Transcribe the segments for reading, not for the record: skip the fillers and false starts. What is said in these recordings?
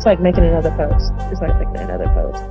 It's like making another post. It's like making another post.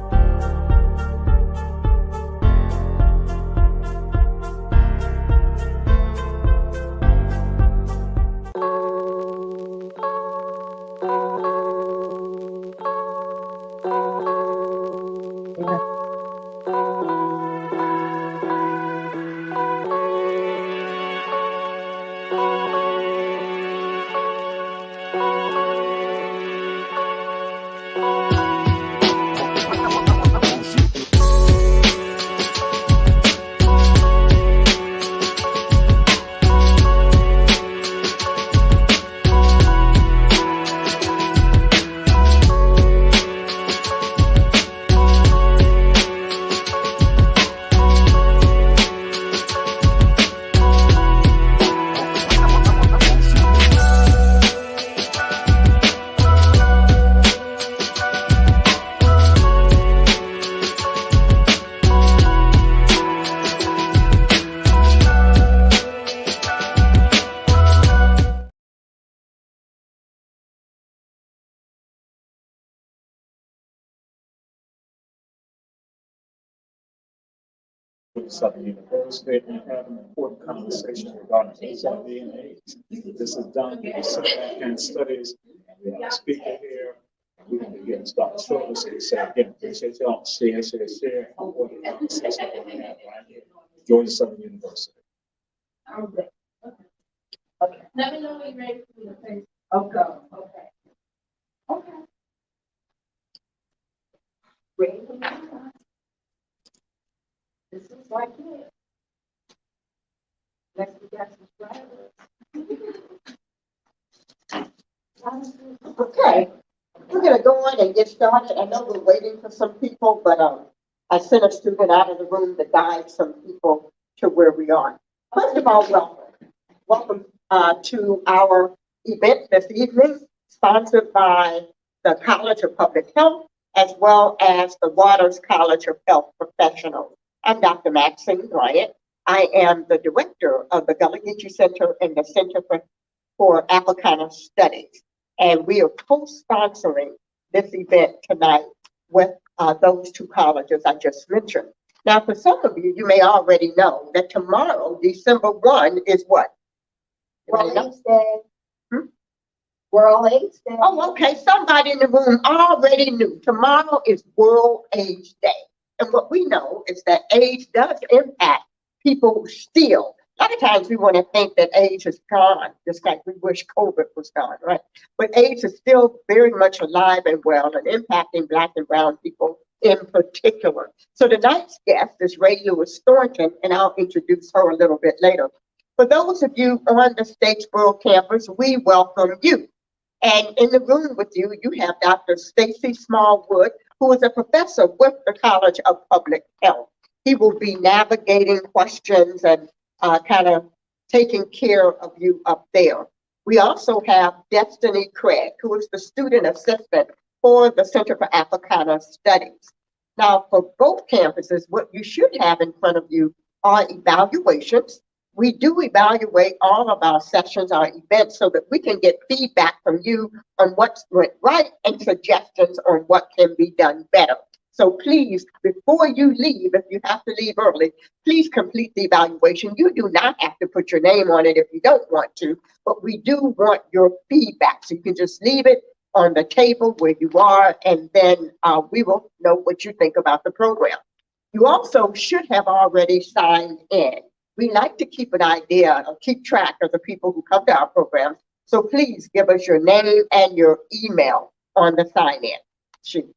Southern University and have an important conversation regarding HIV and AIDS. This is done with the Center for Afghan Studies. We have a speaker here. We can begin to start the show. So we say again, appreciate y'all. Share. Important conversation that we have right here. Georgia Southern University. Okay. Let me know when you're ready for the face. Okay. Ready for the This is like it. Next we got subscribers. Okay, we're going to go on and get started. I know we're waiting for some people, but I sent a student out of the room to guide some people to where we are. First of all, welcome to our event this evening, sponsored by the College of Public Health, as well as the Waters College of Health Professionals. I'm Dr. Maxine Bryant. I am the director of the Gullah Geechee Center and the Center for Africana Studies. And we are co-sponsoring this event tonight with those two colleges I just mentioned. Now, for some of you, you may already know that tomorrow, December 1, is what? World AIDS Day. World AIDS Day. Oh, okay. Somebody in the room already knew. Tomorrow is World AIDS Day. And what we know is that AIDS does impact people still. A lot of times we want to think that AIDS is gone, just like we wish COVID was gone, right? But AIDS is still very much alive and well and impacting Black and brown people in particular. So tonight's guest is Ray Lewis Thornton, and I'll introduce her a little bit later. For those of you on the Statesboro campus, we welcome you. And in the room with you, you have Dr. Stacy Smallwood, who is a professor with the College of Public Health. He will be navigating questions and kind of taking care of you up there. We also have Destiny Craig, who is the student assistant for the Center for Africana Studies. Now, for both campuses, what you should have in front of you are evaluations. We do evaluate all of our sessions, our events, so that we can get feedback from you on what went right and suggestions on what can be done better. So please, before you leave, if you have to leave early, please complete the evaluation. You do not have to put your name on it if you don't want to, but we do want your feedback. So you can just leave it on the table where you are, and then we will know what you think about the program. You also should have already signed in. We like to keep an idea or keep track of the people who come to our programs. So please give us your name and your email on the sign-in sheet.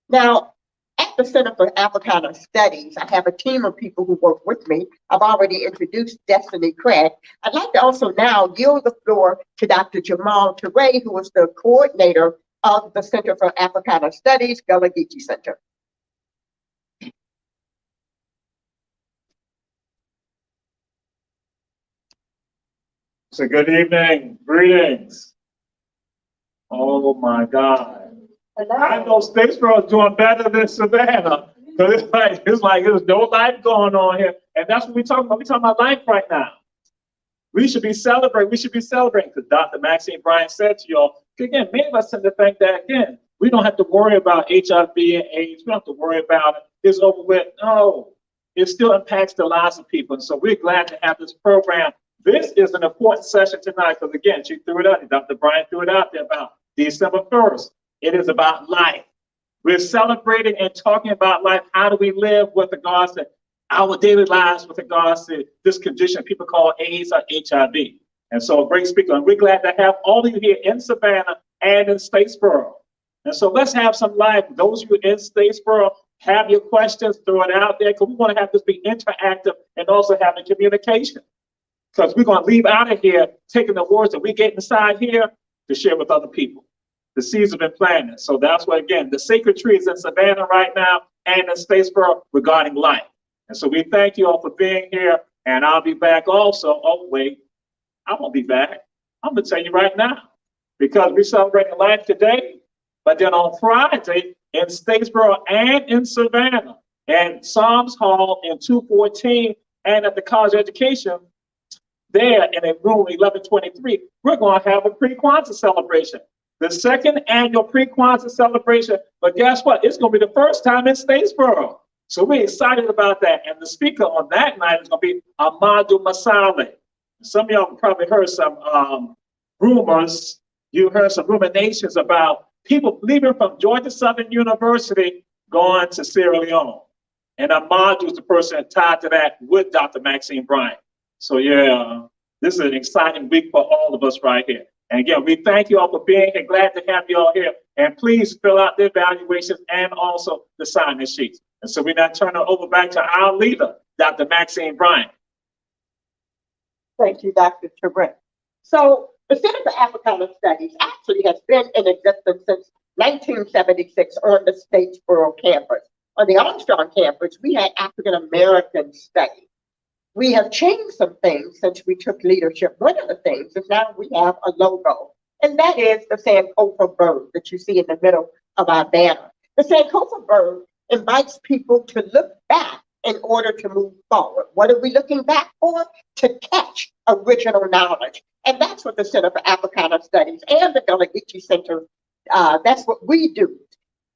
Now, at the Center for Africana Studies, I have a team of people who work with me. I've already introduced Destiny Craig. I'd like to also now yield the floor to Dr. Jamal Teray, who is the coordinator of the Center for Africana Studies, Gullah Geechee Center. So good evening, greetings. Oh my God. I know Statesboro is doing better than Savannah. Because it's like there's no life going on here. And that's what we're talking about. We're talking about life right now. We should be celebrating. We should be celebrating. Because Dr. Maxine Bryant said to y'all, again, many of us tend to think that, again, We don't have to worry about HIV and AIDS. We don't have to worry about it. It's over with. No, it still impacts the lives of people. And so we're glad to have this program. This is an important session tonight because, again, she threw it out. Dr. Brian threw it out there about December 1st. It is about life. We're celebrating and talking about life. How do we live with regards to our daily lives with regards to this condition people call AIDS or HIV? And so a great speaker. And we're glad to have all of you here in Savannah and in Statesboro. And so let's have some life. Those of you in Statesboro, have your questions, throw it out there, because we want to have this be interactive and also having communication. Because we're going to leave out of here taking the words that we get inside here to share with other people. The seeds have been planted. So that's why, again, the sacred tree is in Savannah right now and in Statesboro regarding life. And so we thank you all for being here. And I'll be back also. Oh, wait, I won't be back. I'm going to tell you right now, because we're celebrating life today. But then on Friday in Statesboro and in Savannah and Psalms Hall in 214 and at the College of Education, there in a room 1123, we're going to have a pre-Kwanzaa celebration. The second annual pre-Kwanzaa celebration. But guess what? It's going to be the first time in Statesboro. So we're excited about that. And the speaker on that night is going to be Amadou Masale. Some of y'all probably heard some rumors. You heard some ruminations about people leaving from Georgia Southern University going to Sierra Leone. And Amadou is the person tied to that with Dr. Maxine Bryant. So yeah, this is an exciting week for all of us right here. And again, we thank you all for being here. Glad to have you all here. And please fill out the evaluations and also the sign-in sheets. And so we now turn it over back to our leader, Dr. Maxine Bryant. Thank you, Dr. Terrell. So the Center for Africana Studies actually has been in existence since 1976 on the Statesboro campus. On the Armstrong campus, we had African American studies. We have changed some things since we took leadership. One of the things is now we have a logo, and that is the Sankofa bird that you see in the middle of our banner. The Sankofa bird invites people to look back in order to move forward. What are we looking back for? To catch original knowledge. And that's what the Center for Africana Studies and the Gullah Geechee Center, that's what we do.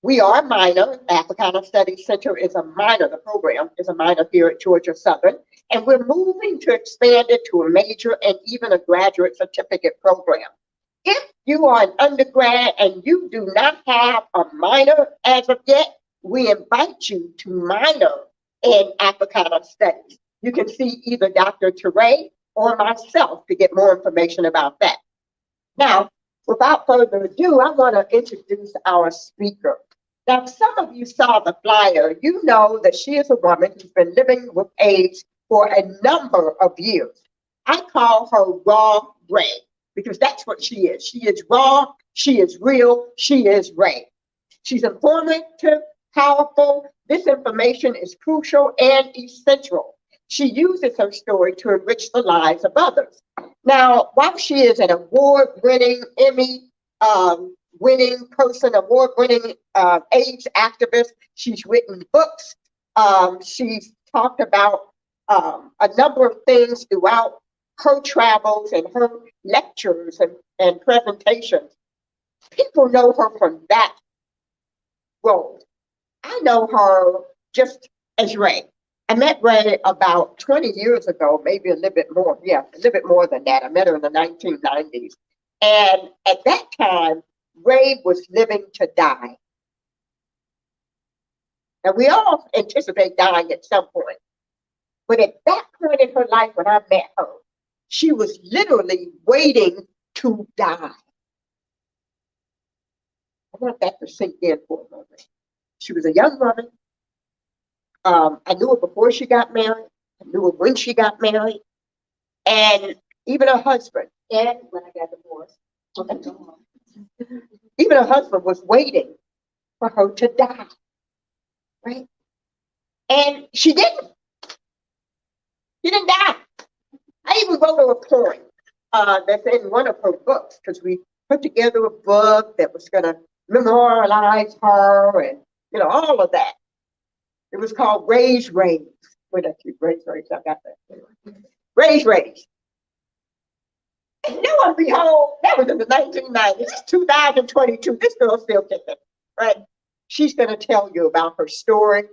We are a minor. Africana Studies Center is a minor. The program is a minor here at Georgia Southern. And we're moving to expand it to a major and even a graduate certificate program. If you are an undergrad and you do not have a minor as of yet, we invite you to minor in Africana Studies. You can see either Dr. Teray or myself to get more information about that. Now, without further ado, I want to introduce our speaker. Now, some of you saw the flyer. You know that she is a woman who's been living with AIDS for a number of years. I call her Raw Ray because that's what she is. She is raw, she is real, she is Ray. She's informative, powerful. This information is crucial and essential. She uses her story to enrich the lives of others. Now, while she is an award-winning, Emmy-winning person, award-winning AIDS activist, she's written books. She's talked about a number of things throughout her travels and her lectures and presentations. People know her from that role. I know her just as Ray. I met Ray about 20 years ago, maybe a little bit more. Yeah, a little bit more than that. I met her in the 1990s. And at that time, Ray was living to die. Now, we all anticipate dying at some point. But at that point in her life when I met her, she was literally waiting to die. I want that to sink in for a moment. She was a young woman. I knew her before she got married. I knew her when she got married. And even her husband, and when I got divorced, even her husband was waiting for her to die, right? And she didn't. She didn't die. I even wrote her a poem that's in one of her books because we put together a book that was going to memorialize her and, you know, all of that. It was called Raise. Wait, actually, Raise. I got that. Raise. And lo and behold, that was in the 1990s. It's 2022. This girl's still kicking. right? She's going to tell you about her story,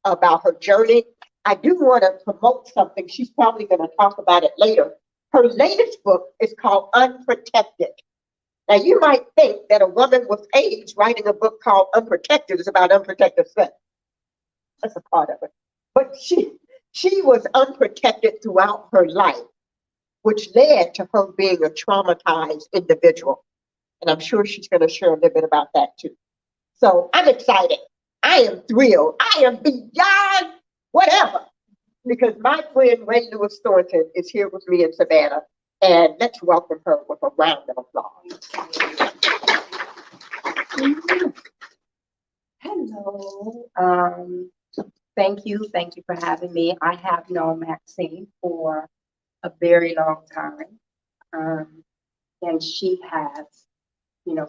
about her journey. I do want to promote something. She's probably going to talk about it later. Her latest book is called Unprotected. Now, you might think that a woman with AIDS writing a book called Unprotected is about unprotected sex. That's a part of it. But she was unprotected throughout her life, which led to her being a traumatized individual. And I'm sure she's going to share a little bit about that too. So I'm excited. I am thrilled. I am beyond whatever, because my friend Ray Lewis Thornton is here with me in Savannah. And let's welcome her with a round of applause. Hello. Thank you. Thank you for having me. I have known Maxine for a very long time. And she has,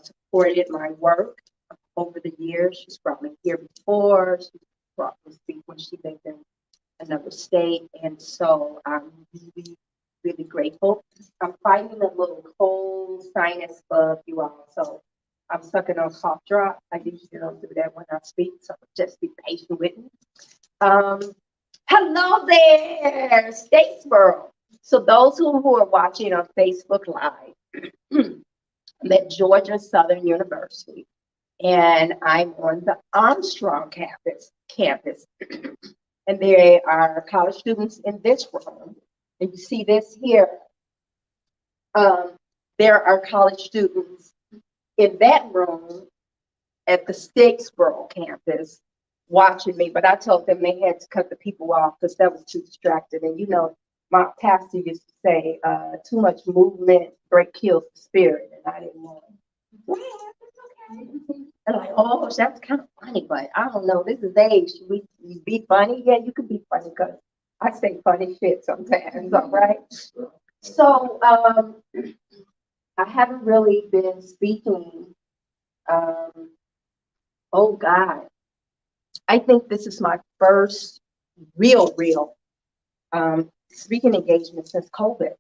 supported my work over the years. She's brought me here before. She brought me to speak when she lived in another state. And so I'm really, really grateful. I'm fighting a little cold sinus bug, you all. So I'm sucking on cough drop. I usually don't do that when I speak, so just be patient with me. Hello there, Statesboro. So those who are watching on Facebook Live, I'm at Georgia Southern University, and I'm on the Armstrong campus. And there are college students in this room. And you see this here. There are college students in that room at the Statesboro campus watching me, but I told them they had to cut the people off because that was too distracted. And my pastor used to say, too much movement kills the spirit, and I didn't want it. Well, it's okay. And like, oh, that's kind of funny, but I don't know. This is age. Should we be funny? Yeah, you can be funny because I say funny shit sometimes, all right? So I haven't really been speaking. Oh God, I think this is my first real speaking engagement since COVID.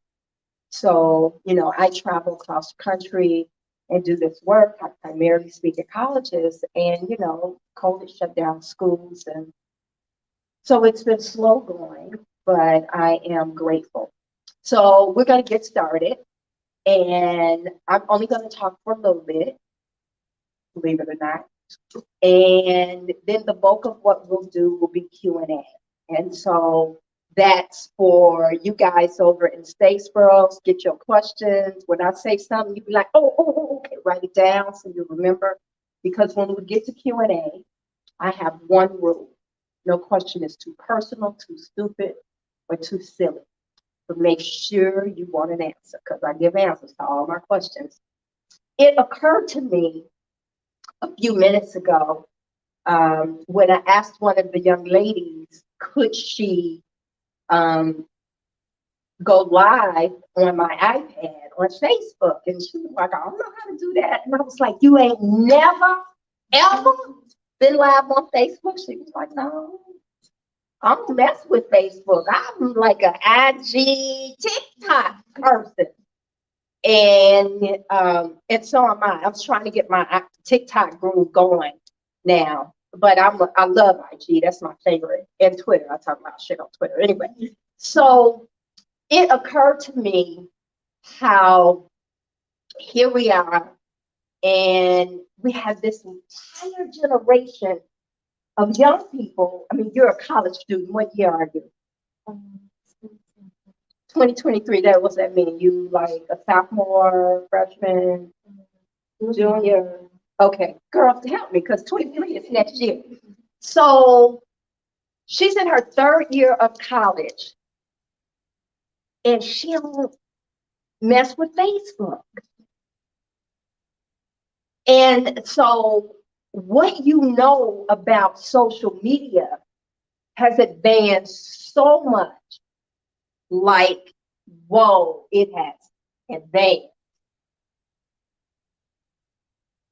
So, I travel across the country and do this work. I primarily speak at colleges, and, COVID shut down schools. And so it's been slow going, but I am grateful. So we're going to get started, and I'm only going to talk for a little bit, believe it or not. And then the bulk of what we'll do will be Q&A. And so that's for you guys over in Statesboro. Get your questions. When I say something, you be like, oh, okay, write it down so you remember. Because when we get to Q&A, I have one rule. No question is too personal, too stupid, or too silly. But make sure you want an answer, because I give answers to all my questions. It occurred to me a few minutes ago when I asked one of the young ladies, could she go live on my iPad on Facebook? And she was like, I don't know how to do that. And I was like, you ain't never, ever been live on Facebook? She was like, no, I don't mess with Facebook. I'm like an IG, TikTok person. And so am I. I'm trying to get my TikTok groove going now. But I love IG. That's my favorite. And Twitter. I talk about shit on Twitter. Anyway, so it occurred to me how here we are, and we have this entire generation of young people. I mean, you're a college student. What year are you? 2023. What does that mean? You like a sophomore, freshman, junior? Okay, girls, help me, because 23 is next year. So she's in her third year of college, and she don't mess with Facebook. And so what you know about social media has advanced so much. Like, whoa, it has advanced.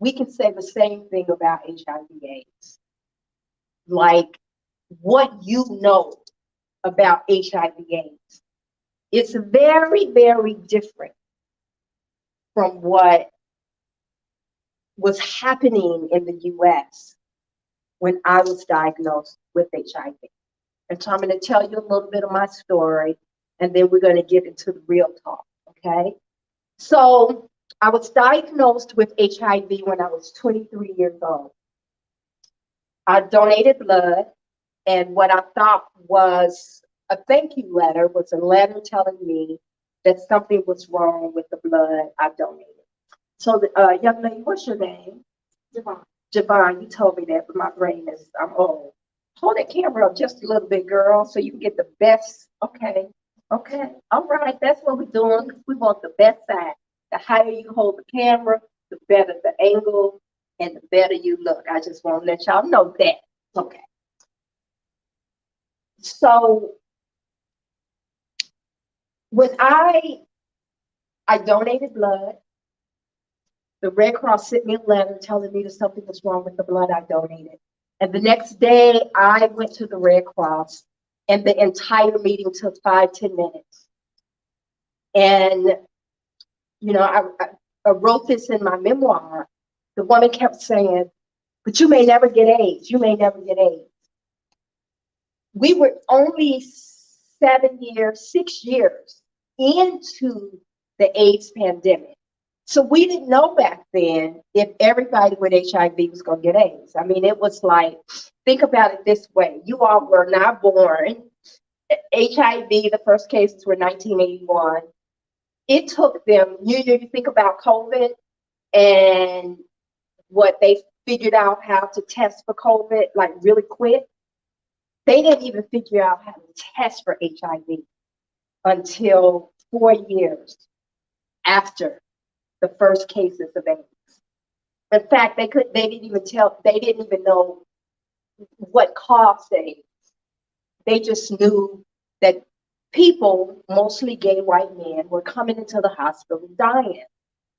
We can say the same thing about HIV/AIDS. Like, what you know about HIV/AIDS, it's very, very different from what was happening in the US when I was diagnosed with HIV. And so I'm going to tell you a little bit of my story, and then we're going to get into the real talk, okay? So I was diagnosed with HIV when I was 23 years old. I donated blood, and what I thought was a thank you letter was a letter telling me that something was wrong with the blood I donated. So, young lady, what's your name? Javon. Javon, you told me that, but my brain is, I'm old. Hold that camera up just a little bit, girl, so you can get the best. Okay, okay, all right, that's what we're doing. We want the best side. The higher you hold the camera, the better the angle, and the better you look. I just want to let y'all know that. Okay. So when I donated blood, the Red Cross sent me a letter telling me that something was wrong with the blood I donated. And the next day, I went to the Red Cross, and the entire meeting took 5-10 minutes. And, you know, I wrote this in my memoir. The woman kept saying, but you may never get AIDS. You may never get AIDS. We were only 6 years into the AIDS pandemic. So we didn't know back then if everybody with HIV was going to get AIDS. I mean, it was like, think about it this way. You all were not born. HIV, the first cases were 1981. It took them, you think about COVID and what they figured out how to test for COVID, like really quick. They didn't even figure out how to test for HIV until 4 years after the first cases of AIDS. In fact, they didn't even know what caused AIDS. They just knew that people, mostly gay white men, were coming into the hospital dying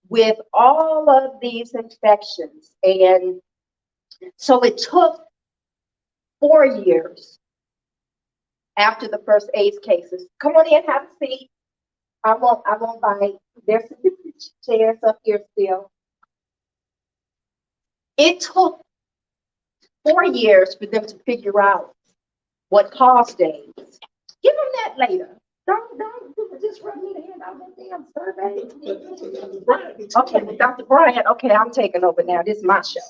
with all of these infections. And so it took 4 years after the first AIDS cases. Come on in, have a seat. I won't bite. There's some chairs up here still. It took 4 years for them to figure out what caused AIDS. Give them that later. Don't just run me the hand out that damn survey. Okay, well, Dr. Bryant, okay, I'm taking over now. This is my show.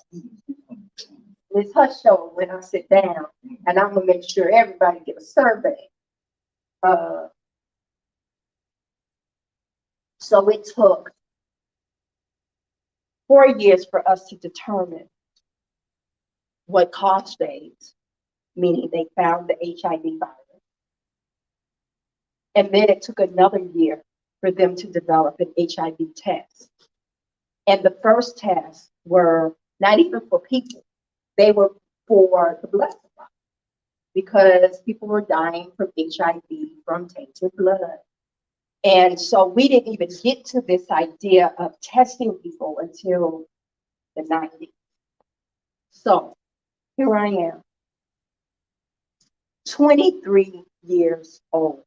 It's her show when I sit down, and I'm gonna make sure everybody get a survey. So it took 4 years for us to determine what caused AIDS, meaning they found the HIV virus. And then it took another year for them to develop an HIV test. And the first tests were not even for people, they were for the blood supply, because people were dying from HIV from tainted blood. And so we didn't even get to this idea of testing people until the 90s. So here I am, 23 years old.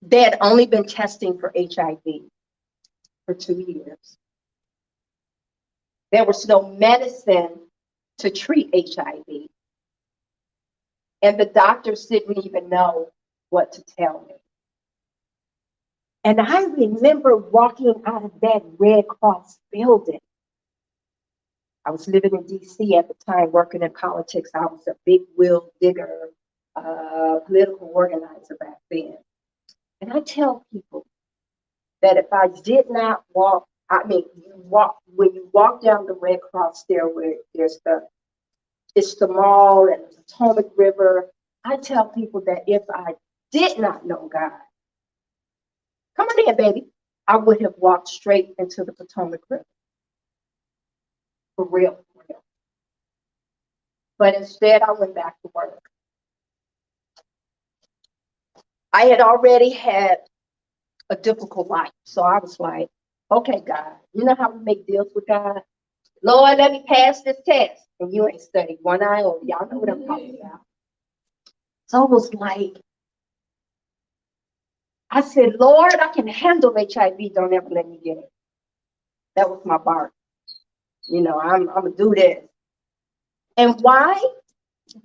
They had only been testing for HIV for 2 years. There was no medicine to treat HIV. And the doctors didn't even know what to tell me. And I remember walking out of that Red Cross building. I was living in DC at the time, working in politics. I was a big will digger, political organizer back then. And I tell people that if I did not walk, when you walk down the Red Cross stairway, it's the mall and the Potomac River. I tell people that if I did not know God, come on in, baby, I would have walked straight into the Potomac River. For real, for real. But instead, I went back to work. I had already had a difficult life. So I was like, okay, God, you know how we make deals with God? Lord, let me pass this test. And you ain't studied one iota. Y'all know what I'm talking about. So it was like, I said, Lord, I can handle HIV. Don't ever let me get it. That was my bar. You know, I'm gonna do this. And why?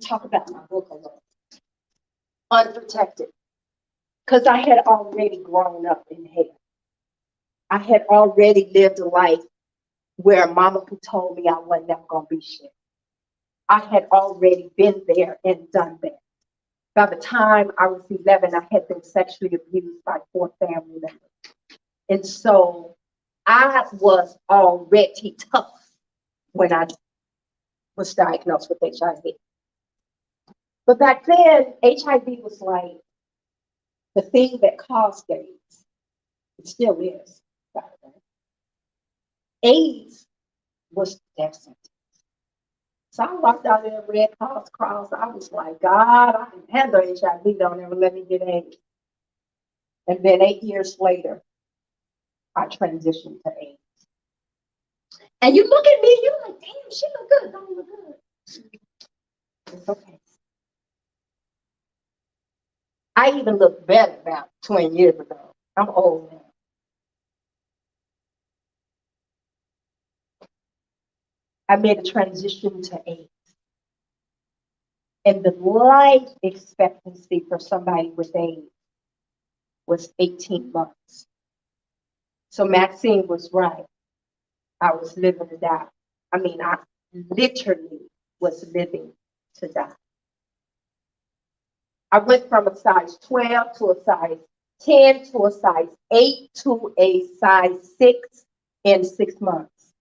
Talk about my book a little. Unprotected. Because I had already grown up in hell. I had already lived a life where mama who told me I wasn't never gonna be shit. I had already been there and done that. By the time I was 11, I had been sexually abused by 4 family members. And so I was already tough when I was diagnosed with HIV. But back then, HIV was like the thing that caused AIDS. It still is, by the way. AIDS was the death sentence. So I walked out there, Red Cross. I was like, God, I can handle HIV. Don't ever let me get AIDS. And then 8 years later, I transitioned to AIDS. And you look at me, you're like, damn, she look good. Don't look good. It's okay. I even look better about 20 years ago. I'm old now. I made a transition to AIDS. And the life expectancy for somebody with AIDS was 18 months. So Maxine was right. I was living to die. I mean, I literally was living to die. I went from a size 12 to a size 10 to a size 8 to a size 6 in 6 months.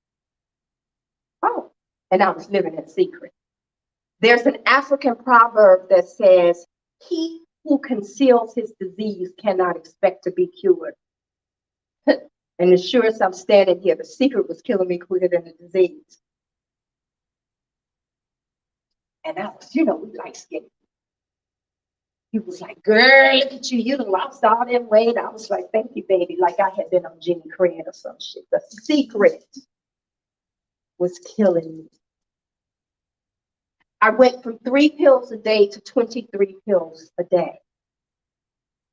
Oh, and I was living in secret. There's an African proverb that says, he who conceals his disease cannot expect to be cured. And as sure as I'm standing here, the secret was killing me quicker than the disease. And I was, we like skinny. He was like, girl, look at you. You done lost all that weight. I was like, thank you, baby. Like I had been on Jenny Craig or some shit. The secret was killing me. I went from 3 pills a day to 23 pills a day.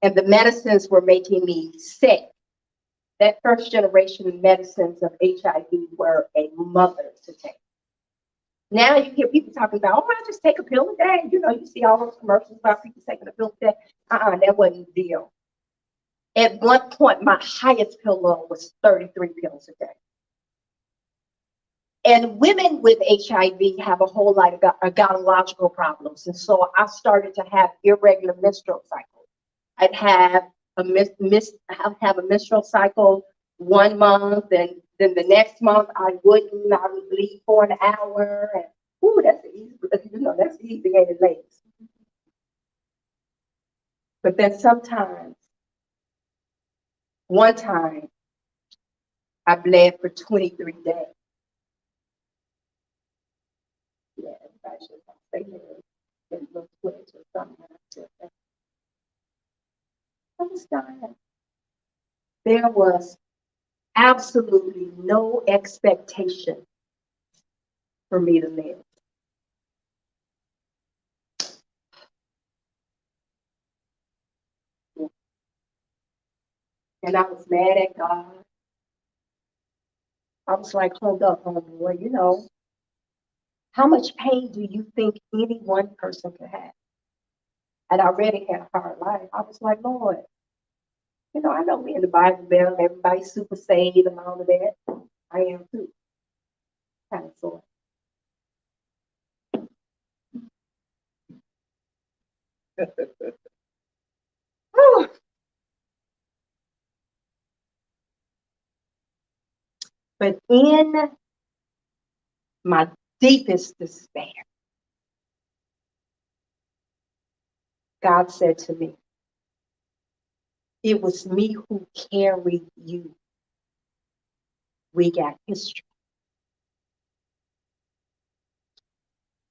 And the medicines were making me sick. That first generation medicines of HIV were a mother to take. Now you hear people talking about, oh, I just take a pill a day. You see all those commercials about people taking a pill a day. That wasn't the deal. At one point, my highest pill load was 33 pills a day. And women with HIV have a whole lot of gynecological problems. And so I started to have irregular menstrual cycles. I'd have a menstrual cycle 1 month, and then the next month I would bleed for an hour. And ooh, that's easy, that's easy, ain't it, ladies? But then sometimes, one time, I bled for 23 days. Yeah, I should say that. It looks Twitch or something. I was dying. There was absolutely no expectation for me to live. And I was mad at God. I was like, hold up, homeboy, how much pain do you think any one person could have? And I already had a hard life. I was like, Lord, I know we in the Bible Belt, everybody's super saved and all of that. I am too. Kind of sort of. But in my deepest despair, God said to me, it was me who carried you. We got history.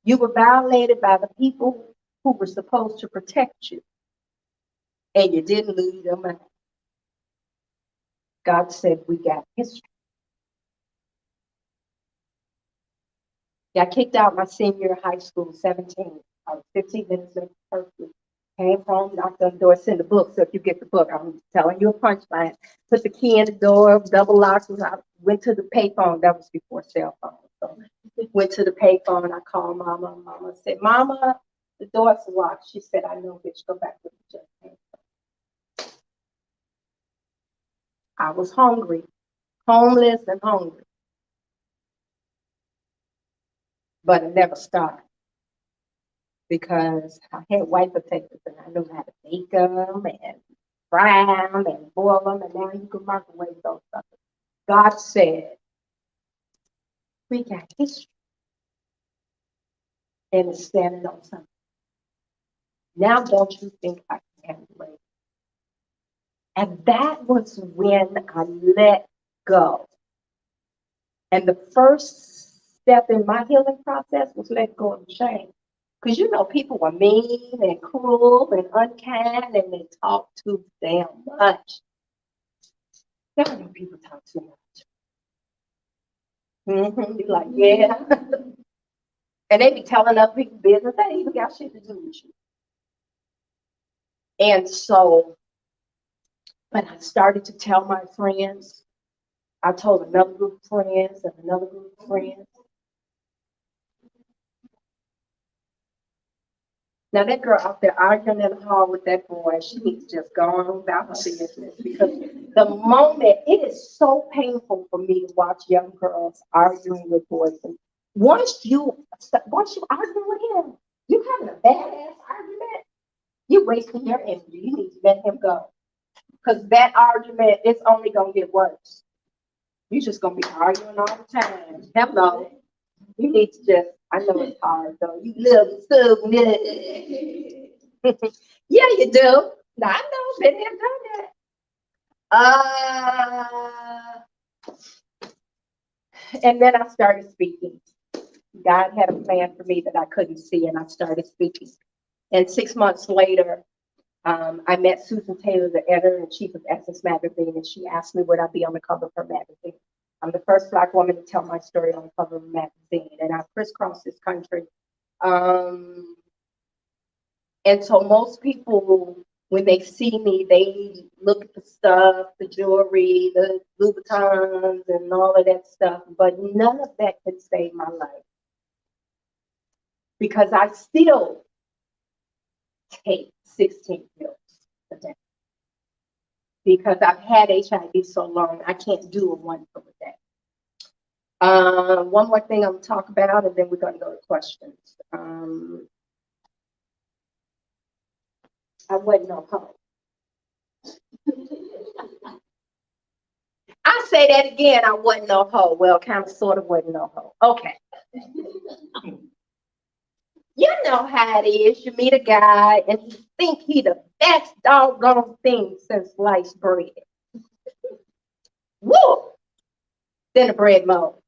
You were violated by the people who were supposed to protect you, and you didn't lose your mind. God said, we got history. Got kicked out my senior year of high school, 17. I was 15 minutes late for curfew. Came home, knocked on the door, sent the book. So if you get the book, I'm telling you a punchline. Put the key in the door, double locked. I went to the payphone. That was before cell phone. So went to the payphone. I called Mama. Mama said, "Mama, the door's locked." She said, "I know, bitch. Go back with the just." I was hungry, homeless and hungry, but I never starved because I had white potatoes and I knew how to bake them and fry them and boil them, and now you can microwave those stuff. God said, we got history and it's standing on something. Now don't you think I can handle it? And that was when I let go. And the first step in my healing process was let go of shame. Because you know, people were mean and cruel and unkind and they talk too damn much. Y'all know people talk too much. You're like, yeah. And they be telling other people business. They ain't even got shit to do with you. And so, when I started to tell my friends, I told another group of friends and another group of friends. Now that girl out there arguing in the hall with that boy, she needs to just go on about her business, because the moment, it is so painful for me to watch young girls arguing with boys. And once you argue with him, you having a badass argument, you're wasting your energy. You need to let him go. Because that argument is only gonna get worse. You're just gonna be arguing all the time. Hello. You need to just, I know it's hard though. You love me so much. Yeah, you do. Now, I know, been there, done that. And then I started speaking. God had a plan for me that I couldn't see, and I started speaking. And 6 months later, I met Susan Taylor, the editor-in-chief of Essence Magazine, and she asked me would I be on the cover of her magazine. I'm the first Black woman to tell my story on the cover of a magazine, and I've crisscrossed this country. And so most people, when they see me, they look at the stuff, the jewelry, the Louboutins, and all of that stuff, but none of that could save my life. Because I still take 16 pills a day. Because I've had HIV so long, I can't do a 1 pill a day. One more thing I'm gonna talk about, and then we're gonna go to questions. I wasn't no hoe. I say that again, I wasn't no hoe. Well, kind of, sort of wasn't no hoe. Okay. You know how it is. You meet a guy and you think he the best doggone thing since sliced bread. Woo! Then the bread mold.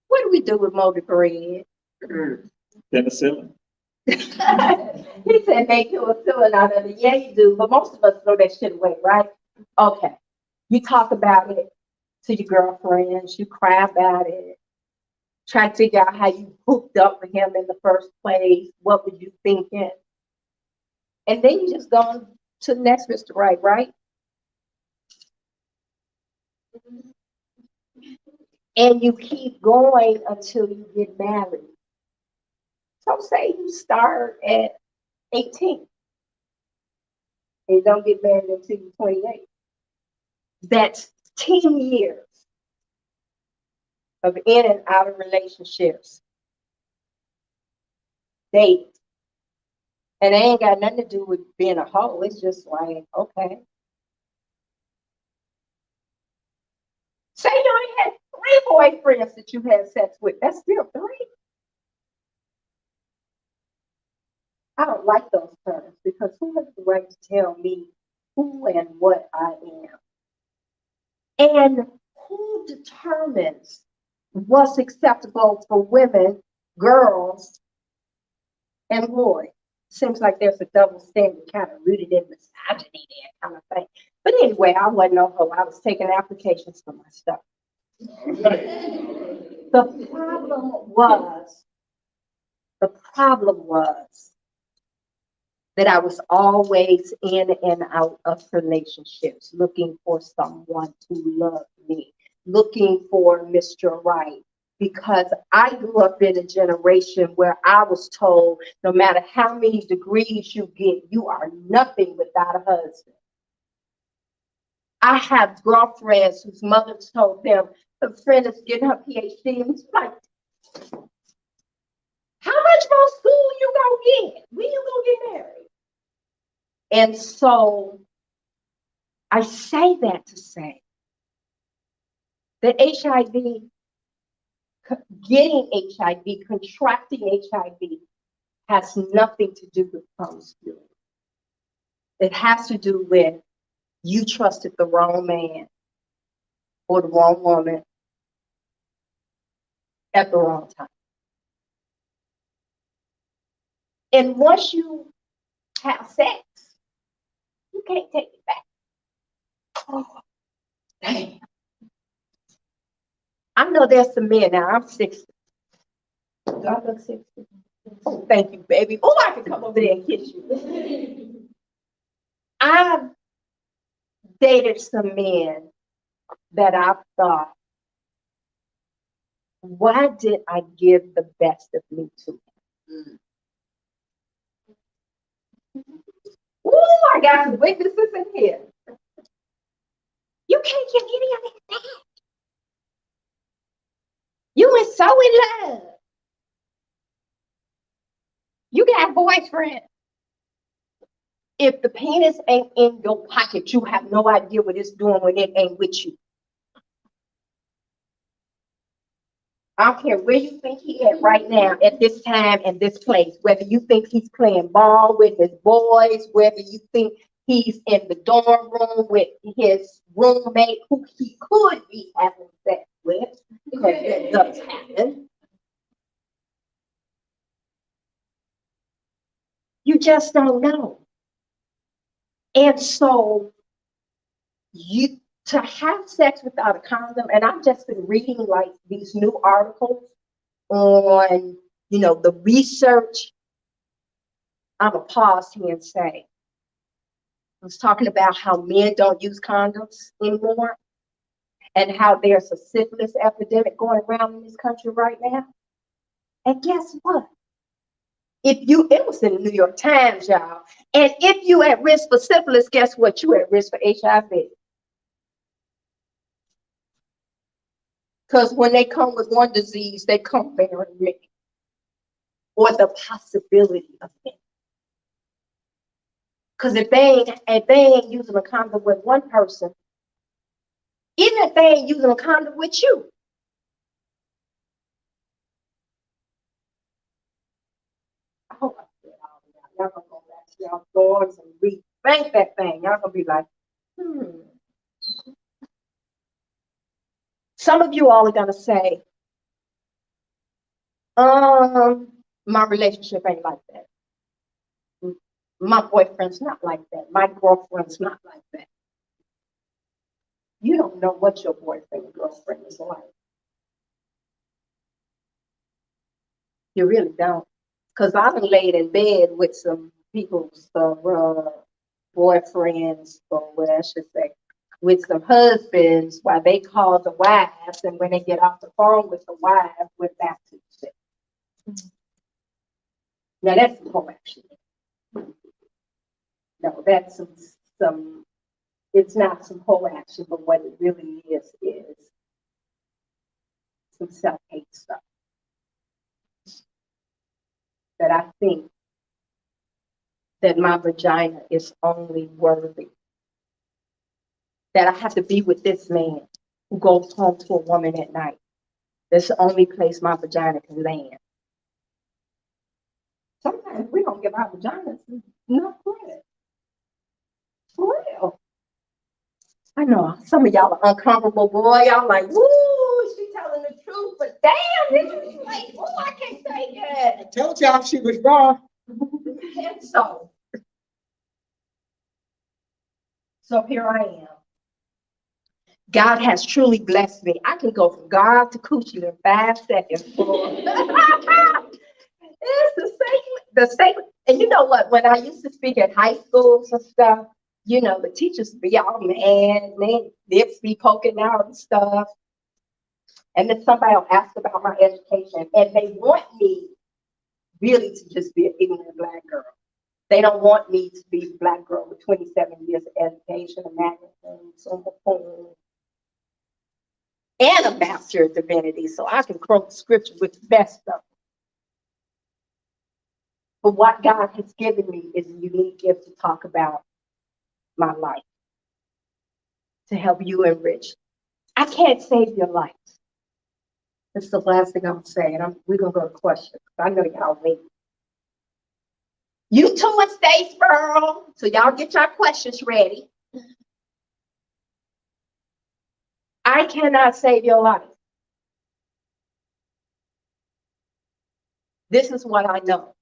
What do we do with molded bread? Penicillin. He said make you a filling out of it. Yeah, you do, but most of us throw that shit away, right? Okay. You talk about it to your girlfriends, you cry about it, try to figure out how you hooked up with him in the first place. What were you thinking? And then you just go to the next Mr. Right, right? And you keep going until you get married. So say you start at 18 and you don't get married until you're 28. That's 10 years of in and out of relationships, dating. And it ain't got nothing to do with being a hoe. It's just like, okay. Say you only had 3 boyfriends that you had sex with. That's still 3. I don't like those terms because who has the right to tell me who and what I am? And who determines what's acceptable for women, girls, and boys? Seems like there's a double standard kind of rooted in misogyny there kind of thing. But anyway, I wasn't no hoe. I was taking applications for my stuff. The problem was that I was always in and out of relationships, looking for someone to love me, looking for Mr. Right. Because I grew up in a generation where I was told no matter how many degrees you get, you are nothing without a husband. I have girlfriends whose mothers told them a friend is getting her PhD, and it's like, how much more school you gonna get? When you gonna get married? And so I say that to say that HIV, getting HIV, contracting HIV has nothing to do with promiscuity. It has to do with you trusted the wrong man or the wrong woman at the wrong time. And once you have sex, you can't take it back. Oh, dang. I know there's some men now. I'm 60. Do I look 60? Oh, thank you, baby. Oh, I can come over there and kiss you. I've dated some men that I thought, why did I give the best of me to him? Ooh, I got some witnesses in here. You can't give any of it back. You were so in love. You got a boyfriend. If the penis ain't in your pocket, you have no idea what it's doing when it ain't with you. I don't care where you think he at right now, at this time and this place, whether you think he's playing ball with his boys, whether you think he's in the dorm room with his roommate who he could be having sex with, because that does happen. You just don't know. And so you to have sex without a condom, and I've just been reading like these new articles on, the research. I'm gonna pause here and say, I was talking about how men don't use condoms anymore and how there's a syphilis epidemic going around in this country right now. And guess what? It was in the New York Times, y'all. And if you at risk for syphilis, guess what? You at risk for HIV. Because when they come with one disease, they come bearing many, or the possibility of it. Because if they ain't using a condom with one person, even if they ain't using a condom with you, I hope I said all of that. Y'all gonna go back to y'all doors and rethink that thing. Y'all gonna be like, Some of you all are gonna say, my relationship ain't like that. My boyfriend's not like that. My girlfriend's not like that. You don't know what your boyfriend or girlfriend is like. You really don't. Because I've laid in bed with some people's boyfriends, or what I should say, with some husbands while they call the wives, and when they get off the phone with the wife, we're back to the sex. Now that's some whole action. No, that's some, it's not some whole action, but what it really is some self-hate stuff. That I think that my vagina is only worthy. That I have to be with this man who goes home to a woman at night. That's the only place my vagina can land. Sometimes we don't give our vaginas enough credit. For real. I know some of y'all are uncomfortable, boy. Y'all like, woo, she telling the truth, but damn, this is like, oh, I can't say that. I told y'all she was wrong. And so here I am. God has truly blessed me. I can go from God to coochie in 5 seconds. It's the same. And you know what? When I used to speak at high schools and stuff, you know, the teachers would be all mad and they'd be poking out and stuff. And then somebody will ask about my education, and they want me really to just be an ignorant Black girl. They don't want me to be a Black girl with 27 years of education, a magazine, on the phone, and a master of divinity, so I can quote scripture with the best of them. But what God has given me is a unique gift to talk about my life, to help you enrich. I can't save your life. That's the last thing I'm saying. We're going to go to questions. I know y'all wait. You too and Statesboro. So y'all get your questions ready. I cannot save your life. This is what I know.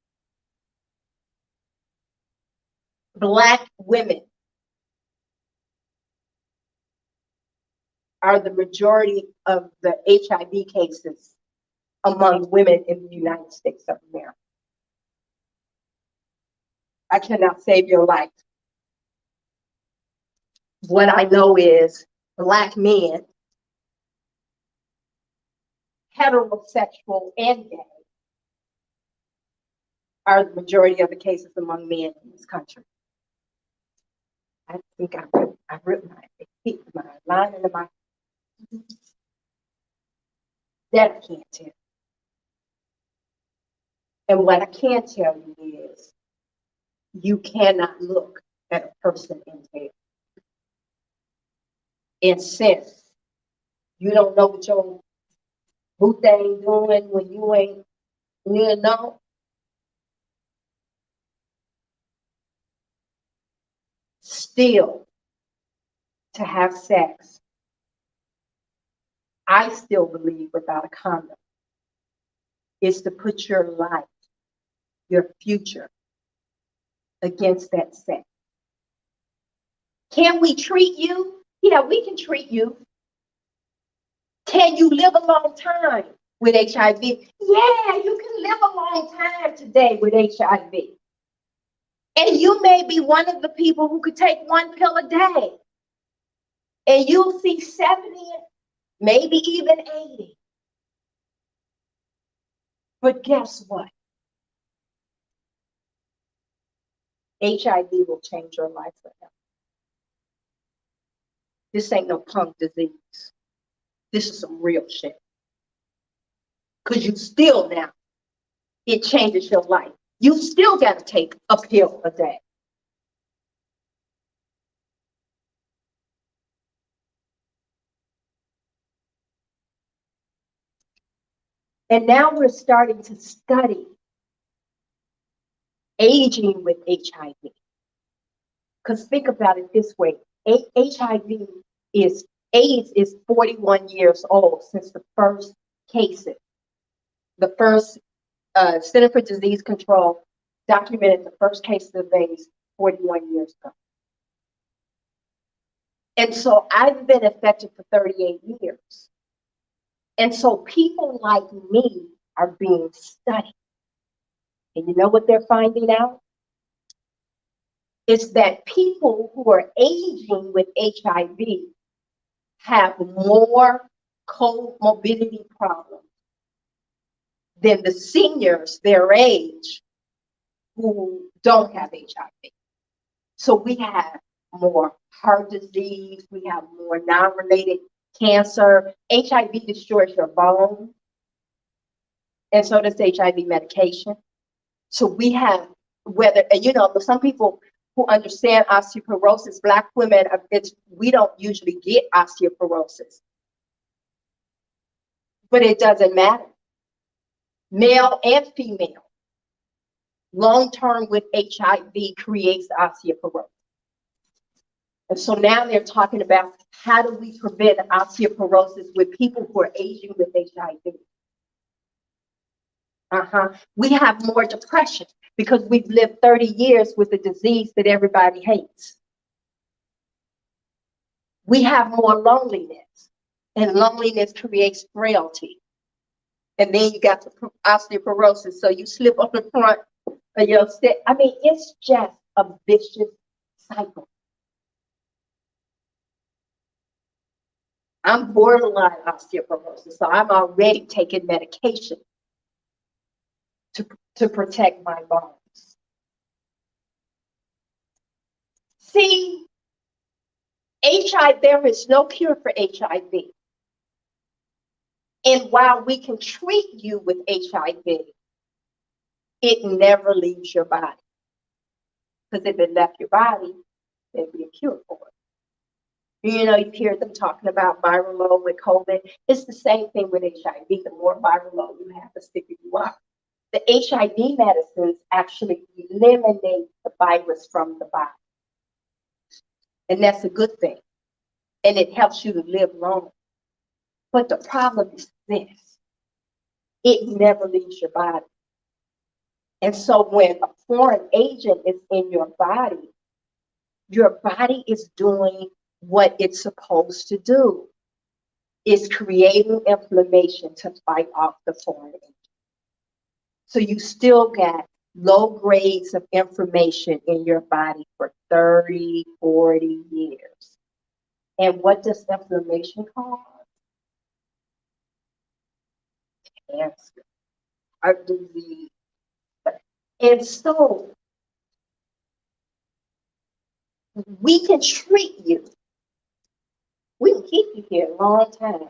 Black women are the majority of the HIV cases among women in the United States of America. I cannot save your life. What I know is Black men, heterosexual and gay, are the majority of the cases among men in this country. I think I ripped my line into my, that I can't tell. And what I can tell you is you cannot look at a person in hell and since you don't know what your boo thing doing when you ain't, you know, still to have sex, I still believe without a condom, is to put your life, your future against that sex. Can we treat you? Yeah, we can treat you. Can you live a long time with HIV? Yeah, you can live a long time today with HIV. And you may be one of the people who could take one pill a day. And you'll see 70, maybe even 80. But guess what? HIV will change your life forever. This ain't no punk disease. This is some real shit. Because you still now, it changes your life. You still got to take a pill a day. And now we're starting to study aging with HIV. Because think about it this way, HIV is, AIDS is 41 years old since the first cases. The first Center for Disease Control documented the first cases of AIDS 41 years ago. And so I've been affected for 38 years. And so people like me are being studied. And you know what they're finding out? It's that people who are aging with HIV have more comorbidity problems than the seniors their age who don't have HIV. So we have more heart disease, we have more non-related cancer. HIV destroys your bone, and so does HIV medication. So we have, whether, and you know, some people who understand osteoporosis, Black women, we don't usually get osteoporosis. But it doesn't matter. Male and female, long-term with HIV creates osteoporosis. And so now they're talking about how do we prevent osteoporosis with people who are aging with HIV. We have more depression because we've lived 30 years with a disease that everybody hates. We have more loneliness, and loneliness creates frailty. And then you got the osteoporosis, so you slip on the front I mean, it's just a vicious cycle. I'm borderline osteoporosis, so I'm already taking medication to protect my bones. See, HIV, there is no cure for HIV. And while we can treat you with HIV, it never leaves your body. Because if it left your body, there'd be a cure for it. You know, you hear them talking about viral load with COVID. It's the same thing with HIV. The more viral load you have, the sicker you are. The HIV medicines actually eliminate the virus from the body. And that's a good thing. And it helps you to live longer. But the problem is this. It never leaves your body. And so when a foreign agent is in your body is doing what it's supposed to do. It's creating inflammation to fight off the foreign agent. So you still got low grades of inflammation in your body for 30, 40 years. And what does inflammation cause? Cancer, heart disease. And so we can treat you. We can keep you here a long time.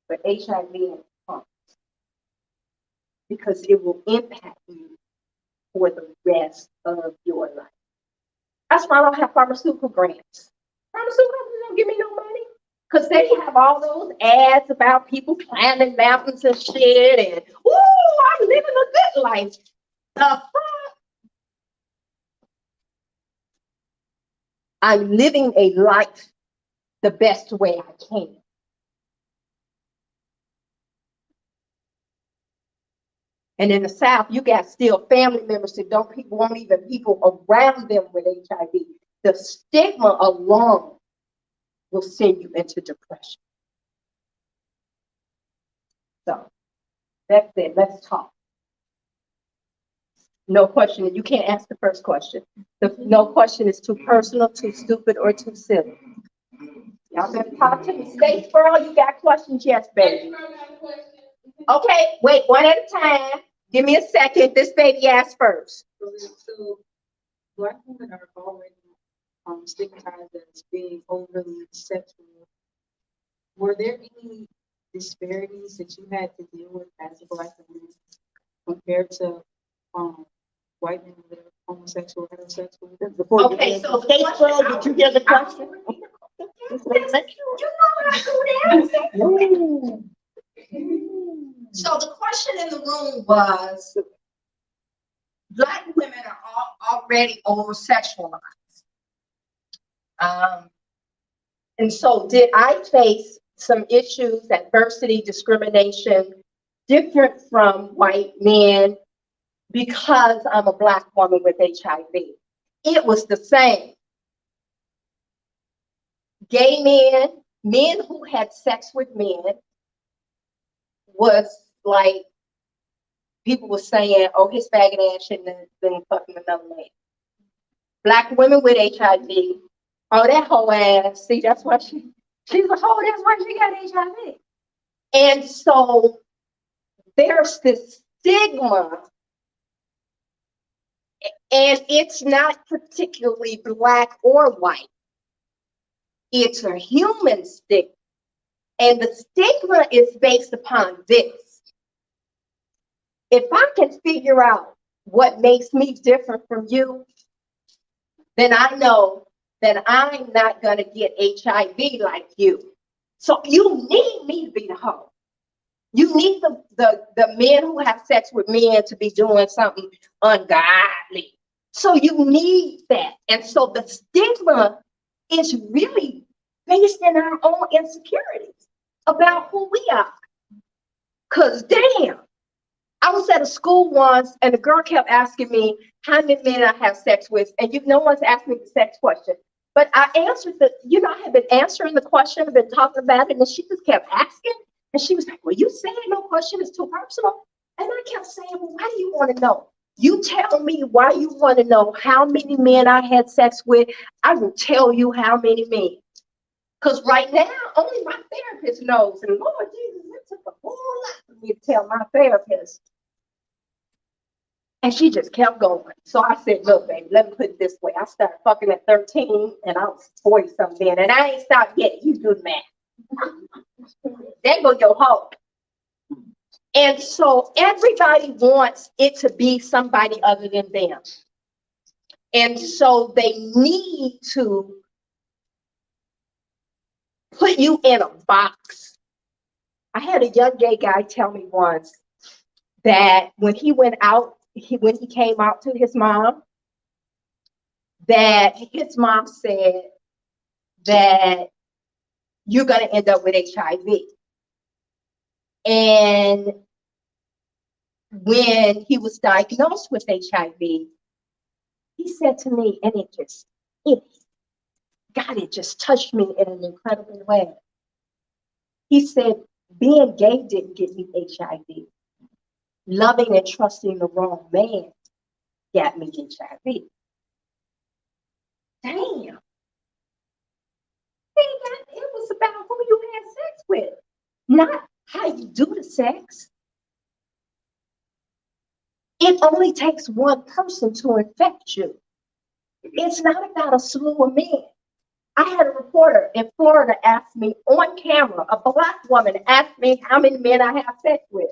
But HIV and pumps, because it will impact you for the rest of your life. That's why I don't have pharmaceutical grants. Pharmaceutical companies don't give me no money. Because they have all those ads about people climbing mountains and shit and, ooh, I'm living a good life. The fuck? I'm living a life the best way I can. And in the South, you got still family members that won't even people around them with HIV. The stigma alone will send you into depression. So that's it. Let's talk. No question. You can't ask the first question. No question is too personal, too stupid, or too silly. Y'all better talk to me. Statesboro, you got questions? Yes, baby. Okay, wait, one at a time. Give me a second. This baby asked first. So Black women are already stigmatized as being overly sexual. Were there any disparities that you had to deal with as a Black woman compared to white men that are homosexual, heterosexual? Okay, so Statesboro, did you hear the question? You know I do that. So the question in the room was, Black women are already over-sexualized. And so did I face some issues, adversity, discrimination, different from white men because I'm a Black woman with HIV? It was the same. Gay men who had sex with men was like, people were saying, oh, his faggot ass shouldn't have been fucking another man. Black women with HIV, oh, that whole ass, see, that's why she's a hoe, that's why she got HIV. And so there's this stigma, and it's not particularly Black or white. It's a human stigma. And the stigma is based upon this. If I can figure out what makes me different from you, then I know that I'm not going to get HIV like you. So you need me to be the hoe. You need the men who have sex with men to be doing something ungodly. So you need that. And so the stigma is really based in our own insecurities about who we are. Because damn, I was at a school once and the girl kept asking me how many men I have sex with, and no one's asked me the sex question. But I answered I had been answering the question, I've been talking about it, and she just kept asking. And she was like, well, you said no question is too personal. And I kept saying, well, why do you want to know? You tell me why you want to know how many men I had sex with. I will tell you how many men. Because right now, only my therapist knows. And Lord Jesus, it took a whole lot for me to tell my therapist. And she just kept going. So I said, look, baby, let me put it this way. I started fucking at 13 and I was 40 something then. And I ain't stopped yet. You do the math. There go your hope. And so everybody wants it to be somebody other than them. And so they need to put you in a box. I had a young gay guy tell me once that when he went out, when he came out to his mom, that his mom said that you're going to end up with HIV. And when he was diagnosed with HIV, he said to me, and it just touched me in an incredible way. He said, being gay didn't get me HIV. Loving and trusting the wrong man got me HIV. Damn. It was about who you had sex with, not how you do the sex. It only takes one person to infect you. It's not about a slew of men. I had a reporter in Florida ask me on camera, a Black woman asked me how many men I have sex with.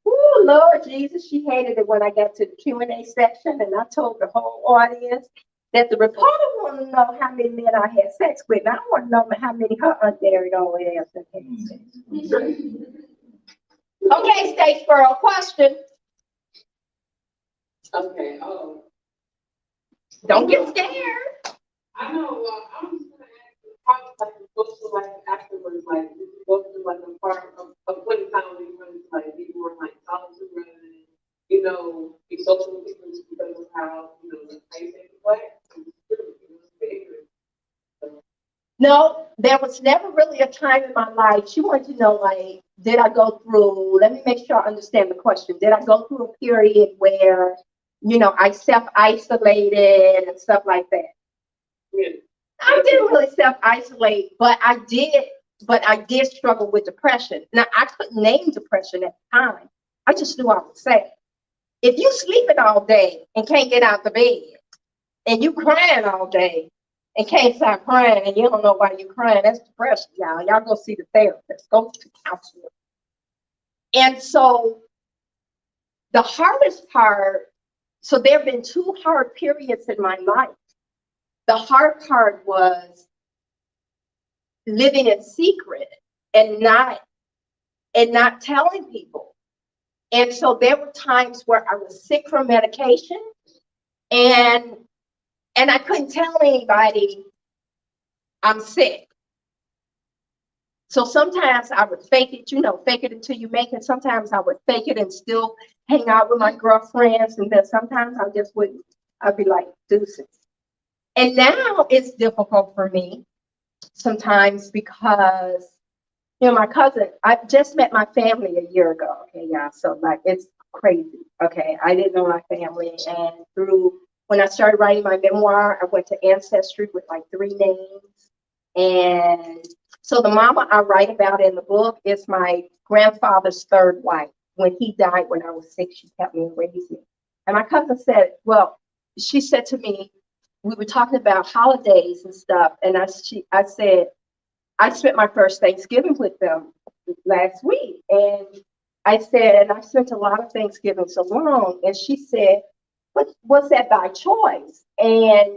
Oh, Lord Jesus, she hated it when I got to the Q&A section and I told the whole audience that the reporter wanted to know how many men I had sex with. And I want to know how many her unmarried old ass had sex with. Okay, State Girl, question. Okay, Don't get scared. I know, I'm just gonna ask you, how, like, you go to, like, afterwards, like, did you go through, like, a part of point in time when you wanted to, like, be more, like, solitude rather than, you know, be social with people just because of how, you know, how you think of No, there was never really a time in my life. She wanted to know, like, did I go through, let me make sure I understand the question. Did I go through a period where, you know, I self-isolated and stuff like that? Yeah. I didn't really self-isolate, but I did struggle with depression. Now, I couldn't name depression at the time. I just knew I was sad. If you sleeping all day and can't get out the bed, and you crying all day and can't stop crying, and you don't know why you're crying, that's depression, y'all. Y'all go see the therapist, go to counselor. And so the hardest part, so there have been two hard periods in my life. The hard part was living in secret and not telling people. And so there were times where I was sick from medication and I couldn't tell anybody I'm sick. So sometimes I would fake it, you know, fake it until you make it. Sometimes I would fake it and still hang out with my girlfriends. And then sometimes I just wouldn't. I'd be like, deuces. And now it's difficult for me sometimes because, you know, my cousin, I just met my family a year ago. Okay, yeah. So like, it's crazy. Okay. I didn't know my family. And when I started writing my memoir, I went to Ancestry with like 3 names. And so the mama I write about in the book is my grandfather's 3rd wife. When he died when I was 6, she kept me and raised me. And my cousin said, well, she said to me, we were talking about holidays and stuff. And I said, I spent my first Thanksgiving with them last week. And I said, and I spent a lot of Thanksgiving so long. And she said, was that by choice? And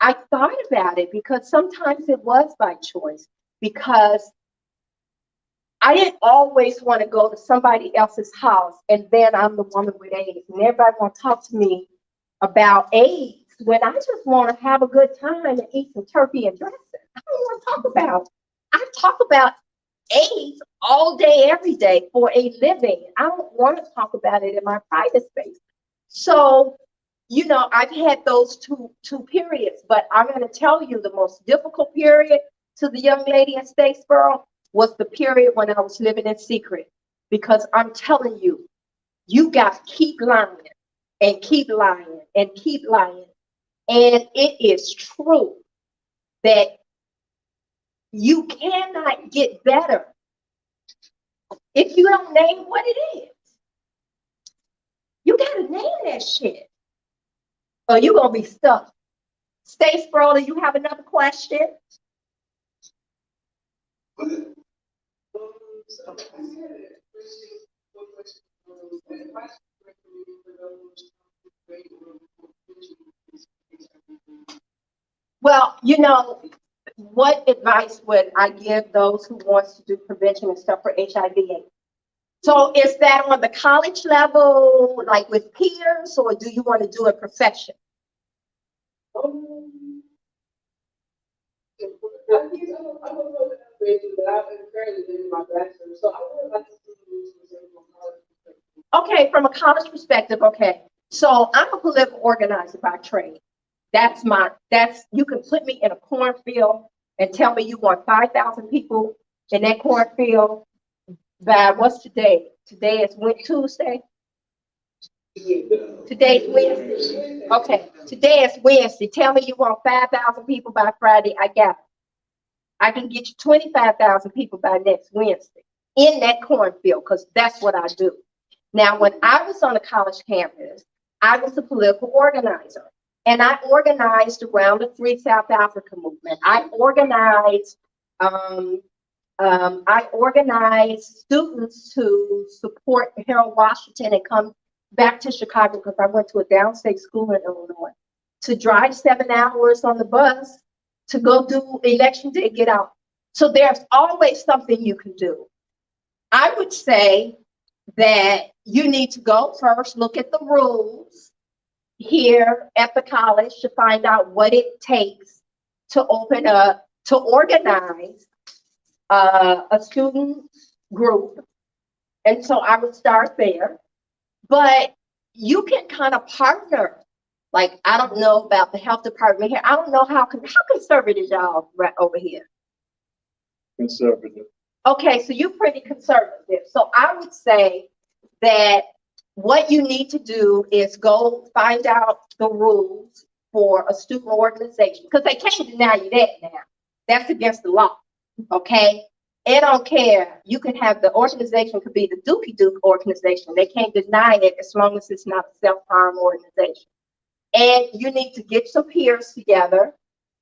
I thought about it because sometimes it was by choice, because I didn't always want to go to somebody else's house and then I'm the woman with AIDS and everybody want to talk to me about AIDS when I just want to have a good time and eat some turkey and dressing. I don't want to talk about, I talk about AIDS all day, every day for a living. I don't want to talk about it in my private space. So, you know, I've had those two periods, but I'm going to tell you the most difficult period to the young lady in Statesboro was the period when I was living in secret. Because I'm telling you, you guys keep lying and keep lying and keep lying. And it is true that you cannot get better if you don't name what it is. You gotta name that shit, or you're gonna be stuck. Stay Sproul, you have another question? Well, you know, what advice would I give those who wants to do prevention and stuff for HIV/AIDS? So is that on the college level, like with peers, or do you want to do a profession? Okay, from a college perspective, okay. So I'm a political organizer by trade. You can put me in a cornfield and tell me you want 5,000 people in that cornfield by what's today? Today is Tuesday? Today's Wednesday. Okay, today is Wednesday. Tell me you want 5,000 people by Friday. I got it. I can get you 25,000 people by next Wednesday in that cornfield, because that's what I do. Now, when I was on a college campus, I was a political organizer, and I organized around the Free South Africa movement. I organized students to support Harold Washington and come back to Chicago, because I went to a downstate school in Illinois, to drive 7 hours on the bus to go do election day, get out. So there's always something you can do. I would say that you need to go first, look at the rules here at the college to find out what it takes to open up, to organize a student group. And so I would start there. But you can kind of partner. Like, I don't know about the health department here. I don't know how conservative y'all right over here. Conservative. Okay, so you're pretty conservative. So I would say that what you need to do is go find out the rules for a student organization, because they can't deny you that now. That's against the law, okay? They don't care. You can have the organization could be the Dookie Duke organization. They can't deny it as long as it's not a self-harm organization. And you need to get some peers together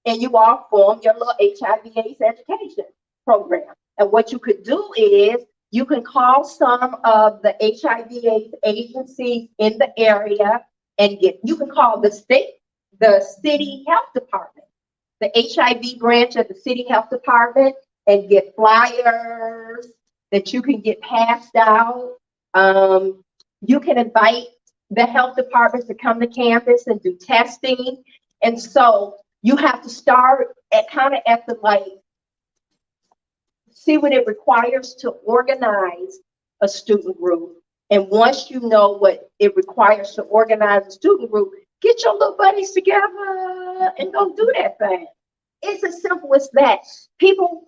and you all form your little HIV/AIDS education program. And what you could do is you can call some of the HIV/AIDS agencies in the area and you can call the city health department, the HIV branch of the city health department, and get flyers that you can get passed out. You can invite the health department to come to campus and do testing. And so you have to start at see what it requires to organize a student group. And once you know what it requires to organize a student group, get your little buddies together and go do that thing. It's as simple as that. People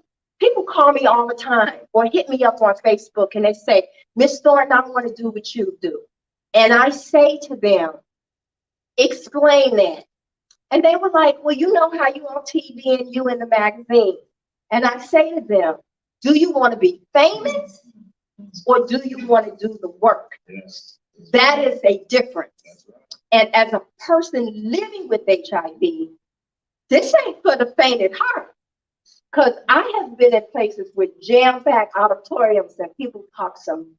call me all the time or hit me up on Facebook and they say, Miss Thornton, I want to do what you do. And I say to them, explain that. And they were like, well, you know how you on TV and you in the magazine. And I say to them, do you want to be famous or do you want to do the work? Yes. That is a difference. And as a person living with HIV, this ain't for the faint at heart. Because I have been in places with jam-packed auditoriums and people talk some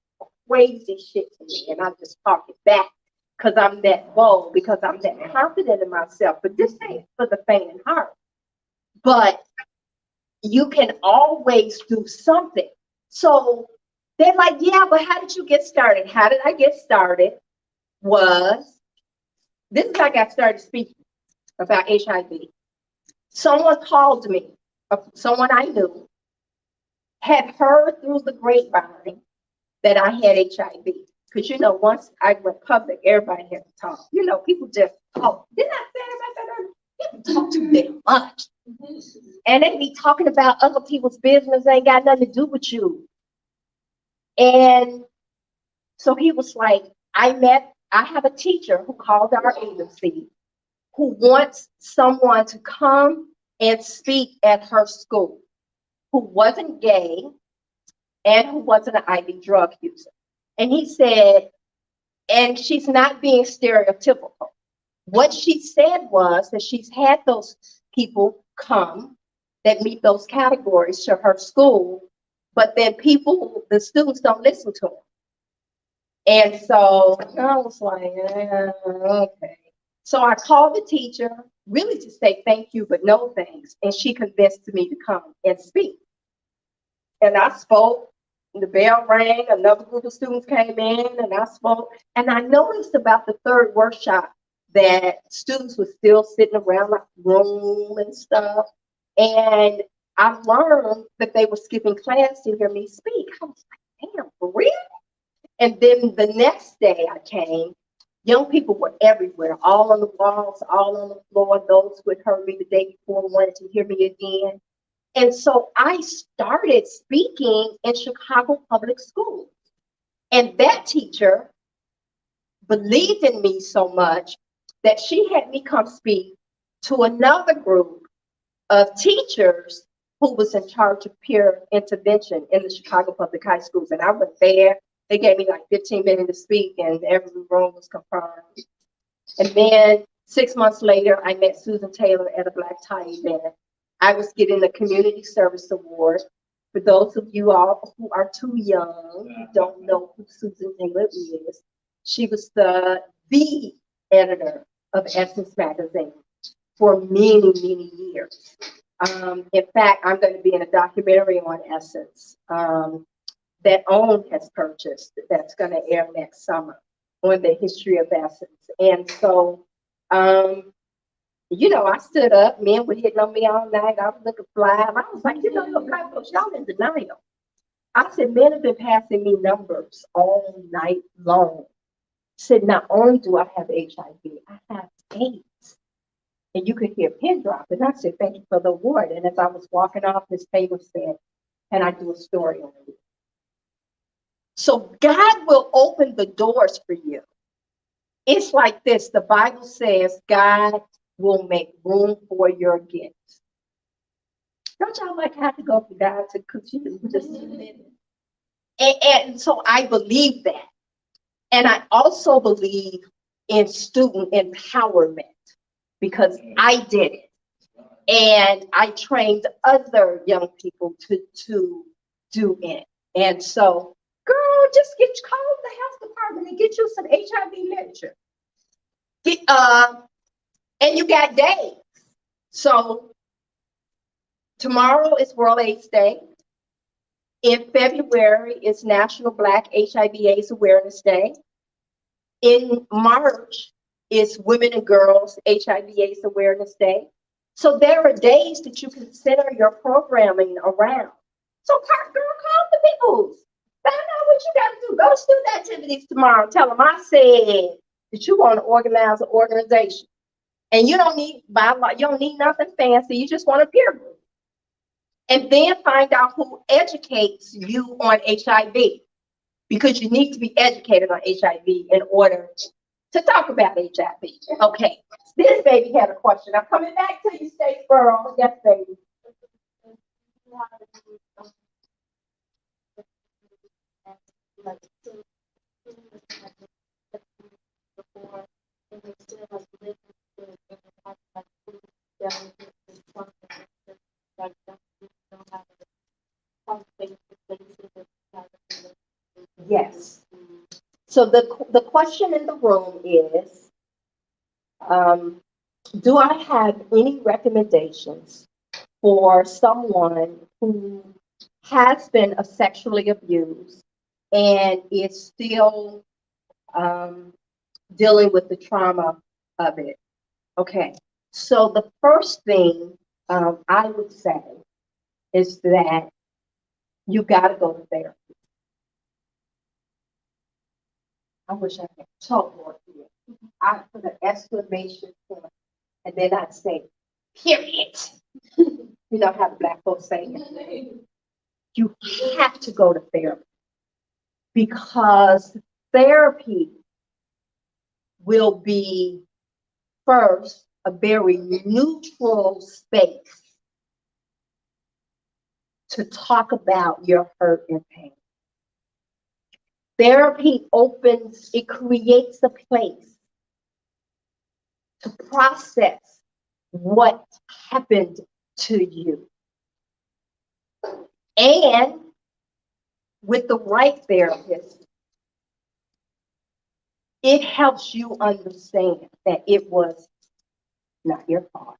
crazy shit to me, and I just talk it back because I'm that bold, because I'm that confident in myself. But this ain't for the faint at heart. But you can always do something. So they're like, yeah, but how did you get started? How did I get started? This is how I got started speaking about HIV. Someone called me, someone I knew, had heard through the grapevine that I had HIV. Because, you know, once I went public, everybody had to talk. You know, people just talk. Didn't I say about that? People talk too damn much. And they be talking about other people's business, ain't got nothing to do with you. And so he was like, I have a teacher who called our agency who wants someone to come and speak at her school who wasn't gay and who wasn't an IV drug user. And he said, and she's not being stereotypical. What she said was that she's had those people come that meet those categories to her school, but then the students don't listen to them. And so I was like, okay. So I called the teacher really to say thank you, but no thanks. And she convinced me to come and speak. And I spoke, the bell rang, another group of students came in, and I spoke. And I noticed about the third workshop that students were still sitting around like room and stuff. And I learned that they were skipping class to hear me speak. I was like, damn, for real? And then the next day I came, young people were everywhere, all on the walls, all on the floor. Those who had heard me the day before wanted to hear me again. And so I started speaking in Chicago public schools. And that teacher believed in me so much that she had me come speak to another group of teachers who was in charge of peer intervention in the Chicago public high schools. And I went there. They gave me like 15 minutes to speak, and every room was confirmed. And then 6 months later, I met Susan Taylor at a black tie event. I was getting the Community Service Award. For those of you all who are too young, who don't know who Susan Taylor is, she was the editor of Essence Magazine for many, many years. In fact, I'm going to be in a documentary on Essence that OWN has purchased that's going to air next summer on the history of Essence. And so, you know, I stood up, men were hitting on me all night, I was looking fly, and I was like, you know, black folks, y'all in denial. I said, men have been passing me numbers all night long. I said, not only do I have HIV, I have AIDS. And you could hear a pin drop. And I said, thank you for the award. And as I was walking off, Miss Taylor said, can I do a story on you? So God will open the doors for you. It's like this. The Bible says God will make room for your gifts. Don't y'all like have to go for God to continue just a minute? And so I believe that. And I also believe in student empowerment because I did it. And I trained other young people to do it. And so, girl, just call the health department and get you some HIV literature. And you got days. So tomorrow is World AIDS Day. In February is National Black HIV/AIDS Awareness Day. In March is Women and Girls HIV/AIDS Awareness Day. So there are days that you can center your programming around. So, girl, call the people. Find out what you got to do. Go to student activities tomorrow. Tell them I said that you want to organize an organization. And you don't need nothing fancy. You just want a peer group. And then find out who educates you on HIV. Because you need to be educated on HIV in order to talk about HIV. Okay. This baby had a question. I'm coming back to you, Statesboro. Yes, baby. Yes. So the question in the room is, do I have any recommendations for someone who has been sexually abused and is still dealing with the trauma of it? Okay, so the first thing I would say is that you got to go to therapy. I wish I could talk more here. I put an exclamation point, and then I'd say, period. You know how the black folks say it. You have to go to therapy because therapy will be first a very neutral space to talk about your hurt and pain. Therapy opens, it creates a place to process what happened to you. And with the right therapist, it helps you understand that it was not your fault.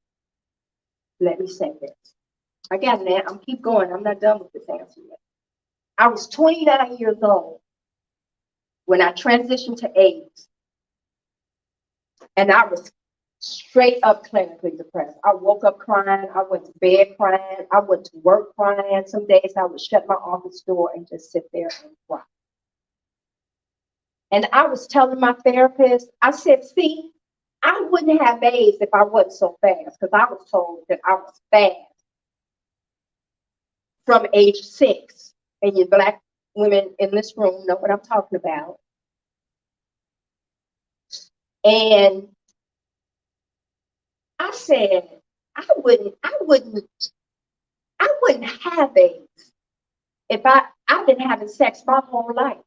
Let me say this. I got it now. I'm keep going. I'm not done with this answer yet. I was 29 years old when I transitioned to AIDS. And I was straight up clinically depressed. I woke up crying. I went to bed crying. I went to work crying. Some days I would shut my office door and just sit there and cry. And I was telling my therapist, I said, see, I wouldn't have AIDS if I wasn't so fast, because I was told that I was fast from age 6. And you Black women in this room know what I'm talking about. And I said, I wouldn't have AIDS if I've been having sex my whole life.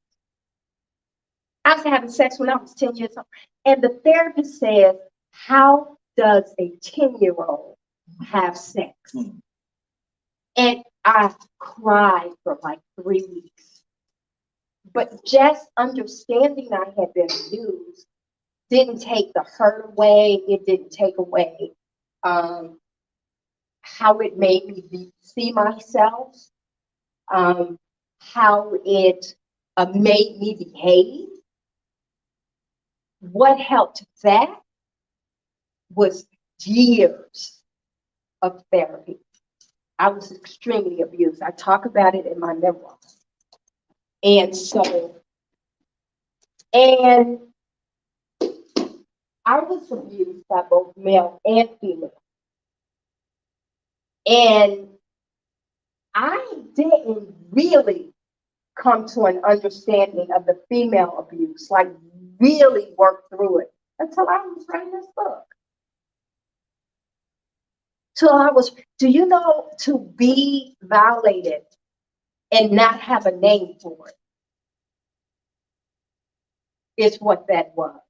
I was having sex when I was 10 years old. And the therapist says, how does a 10-year-old have sex? And I cried for like 3 weeks. But just understanding I had been abused didn't take the hurt away. It didn't take away how it made me see myself, how it made me behave. What helped that was years of therapy. I was extremely abused. I talk about it in my memoirs. And I was abused by both male and female. And I didn't really come to an understanding of the female abuse, like really work through it, until I was writing this book. Do you know, to be violated and not have a name for it is what that was.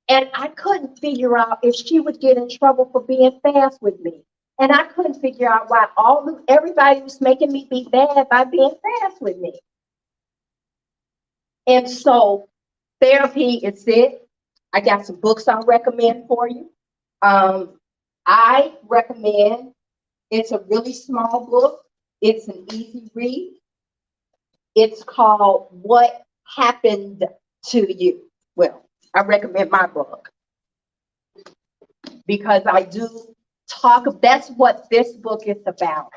And I couldn't figure out if she would get in trouble for being fast with me. And I couldn't figure out why everybody was making me be bad by being fast with me. And so therapy is it. I got some books I'll recommend for you. I recommend, it's a really small book. It's an easy read. It's called What Happened to You. Well, I recommend my book because I do that's what this book is about,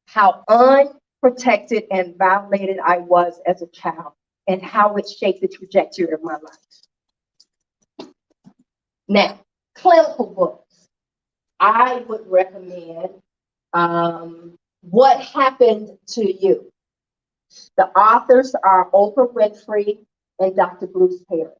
how unprotected and violated I was as a child and how it shaped the trajectory of my life. Now, clinical books. I would recommend What Happened to You. The authors are Oprah Winfrey and Dr. Bruce Perry.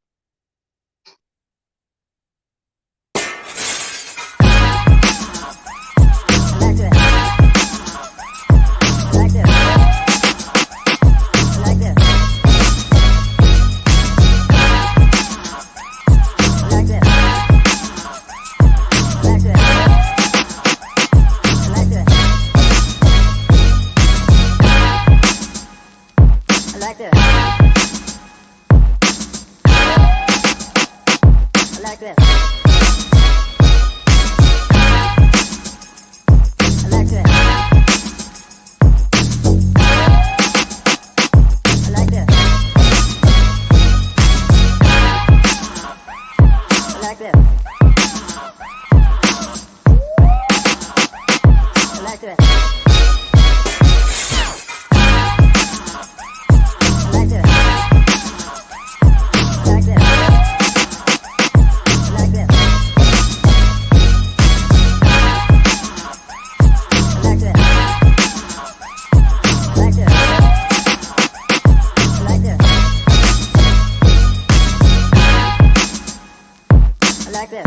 like this.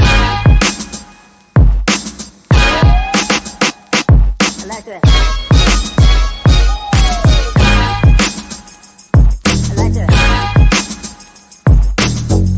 I like this.